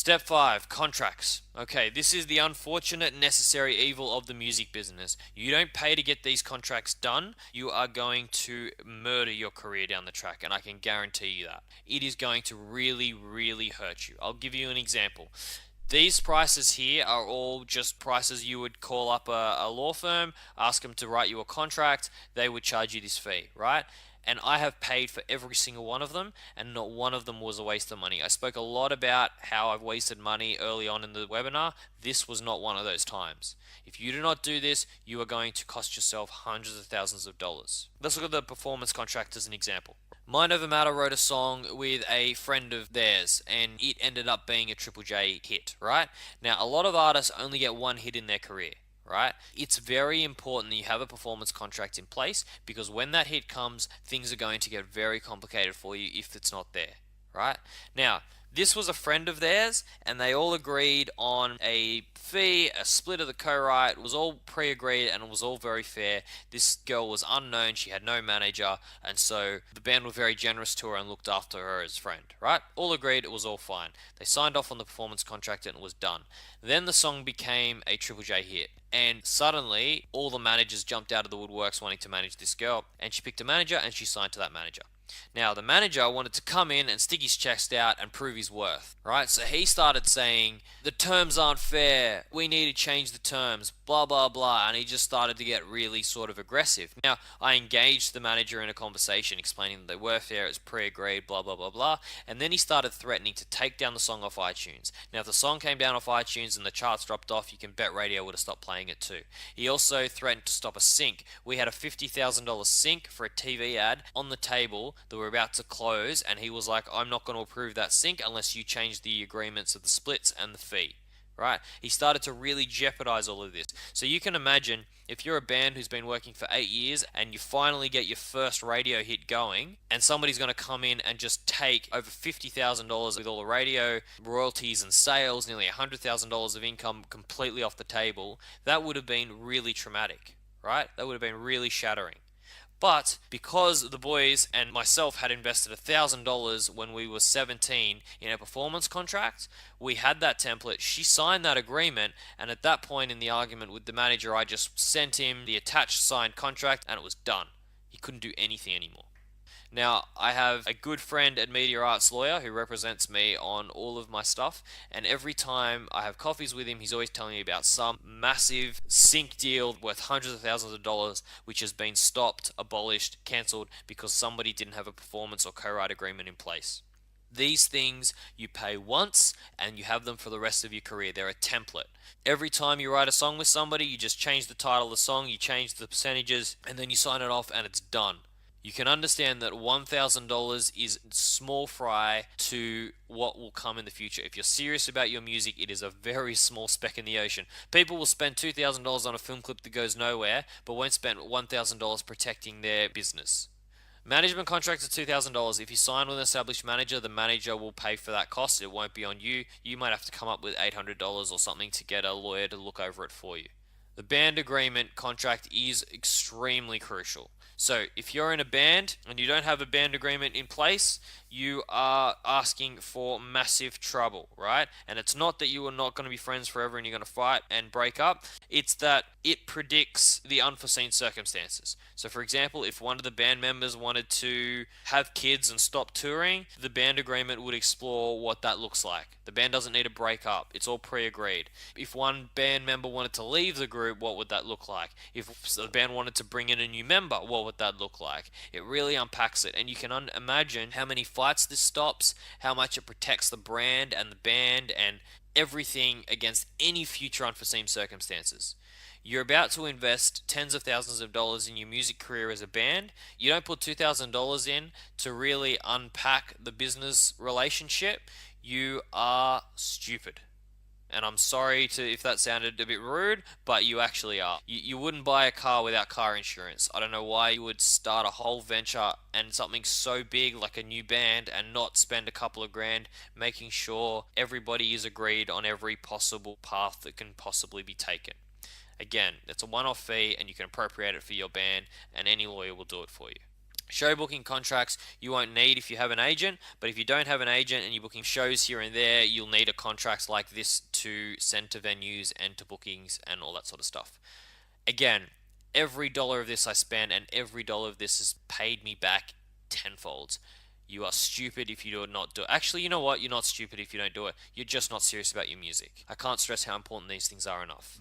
Step 5, contracts. Okay, this is the unfortunate necessary evil of the music business. You don't pay to get these contracts done, you are going to murder your career down the track, and I can guarantee you that. It is going to really, really hurt you. I'll give you an example. These prices here are all just prices you would call up a law firm, ask them to write you a contract, they would charge you this fee, right? And I have paid for every single one of them, and not one of them was a waste of money. I spoke a lot about how I've wasted money early on in the webinar. This was not one of those times. If you do not do this, you are going to cost yourself hundreds of thousands of dollars. Let's look at the performance contract as an example. Mind Over Matter wrote a song with a friend of theirs, and it ended up being a Triple J hit, right? Now, a lot of artists only get one hit in their career, right? It's very important that you have a performance contract in place, because when that hit comes, things are going to get very complicated for you if it's not there, right? Now, this was a friend of theirs, and they all agreed on a fee, a split of the co-write. It was all pre-agreed, and it was all very fair. This girl was unknown, she had no manager, and so the band were very generous to her and looked after her as friend, right? All agreed, it was all fine. They signed off on the performance contract, and it was done. Then the song became a Triple J hit, and suddenly all the managers jumped out of the woodworks wanting to manage this girl, and she picked a manager, and she signed to that manager. Now, the manager wanted to come in and stick his chest out and prove his worth, right? So he started saying, the terms aren't fair, we need to change the terms, blah, blah, blah, and he just started to get really sort of aggressive. Now, I engaged the manager in a conversation explaining that they were fair, it's pre-agreed, blah, blah, blah, blah, and then he started threatening to take down the song off iTunes. Now, if the song came down off iTunes and the charts dropped off, you can bet radio would have stopped playing it too. He also threatened to stop a sync. We had a $50,000 sync for a TV ad on the table that were about to close, and he was like, I'm not going to approve that sync unless you change the agreements of the splits and the fee, right? He started to really jeopardize all of this. So you can imagine, if you're a band who's been working for 8 years and you finally get your first radio hit going, and somebody's going to come in and just take over $50,000 with all the radio royalties and sales, nearly $100,000 of income completely off the table, that would have been really traumatic, right? That would have been really shattering. But because the boys and myself had invested $1,000 when we were 17 in a performance contract, we had that template. She signed that agreement, and at that point in the argument with the manager, I just sent him the attached signed contract, and it was done. He couldn't do anything anymore. Now, I have a good friend at Media Arts Lawyer who represents me on all of my stuff, and every time I have coffees with him, he's always telling me about some massive sync deal worth hundreds of thousands of dollars which has been stopped, abolished, cancelled because somebody didn't have a performance or co-write agreement in place. These things you pay once and you have them for the rest of your career. They're a template. Every time you write a song with somebody, you just change the title of the song, you change the percentages, and then you sign it off and it's done. You can understand that $1,000 is small fry to what will come in the future. If you're serious about your music, it is a very small speck in the ocean. People will spend $2,000 on a film clip that goes nowhere, but won't spend $1,000 protecting their business. Management contracts are $2,000. If you sign with an established manager, the manager will pay for that cost. It won't be on you. You might have to come up with $800 or something to get a lawyer to look over it for you. The band agreement contract is extremely crucial. So if you're in a band and you don't have a band agreement in place, you are asking for massive trouble, right? And it's not that you are not going to be friends forever and you're going to fight and break up. It's that it predicts the unforeseen circumstances. So for example, if one of the band members wanted to have kids and stop touring, the band agreement would explore what that looks like. The band doesn't need to break up. It's all pre-agreed. If one band member wanted to leave the group, what would that look like? If the band wanted to bring in a new member, what would that look like? It really unpacks it, and you can imagine how many fights this stops, how much it protects the brand and the band and everything against any future unforeseen circumstances. You're about to invest tens of thousands of dollars in your music career as a band. You don't put $2,000 in to really unpack the business relationship. You are stupid. And I'm sorry if that sounded a bit rude, but you actually are. You wouldn't buy a car without car insurance. I don't know why you would start a whole venture and something so big like a new band and not spend a couple of grand making sure everybody is agreed on every possible path that can possibly be taken. Again, it's a one-off fee and you can appropriate it for your band, and any lawyer will do it for you. Show booking contracts you won't need if you have an agent, but if you don't have an agent and you're booking shows here and there, you'll need a contract like this to send to venues and to bookings and all that sort of stuff. Again, every dollar of this I spend and every dollar of this has paid me back tenfold. You are stupid if you do not do it. Actually, you know what? You're not stupid if you don't do it. You're just not serious about your music. I can't stress how important these things are enough.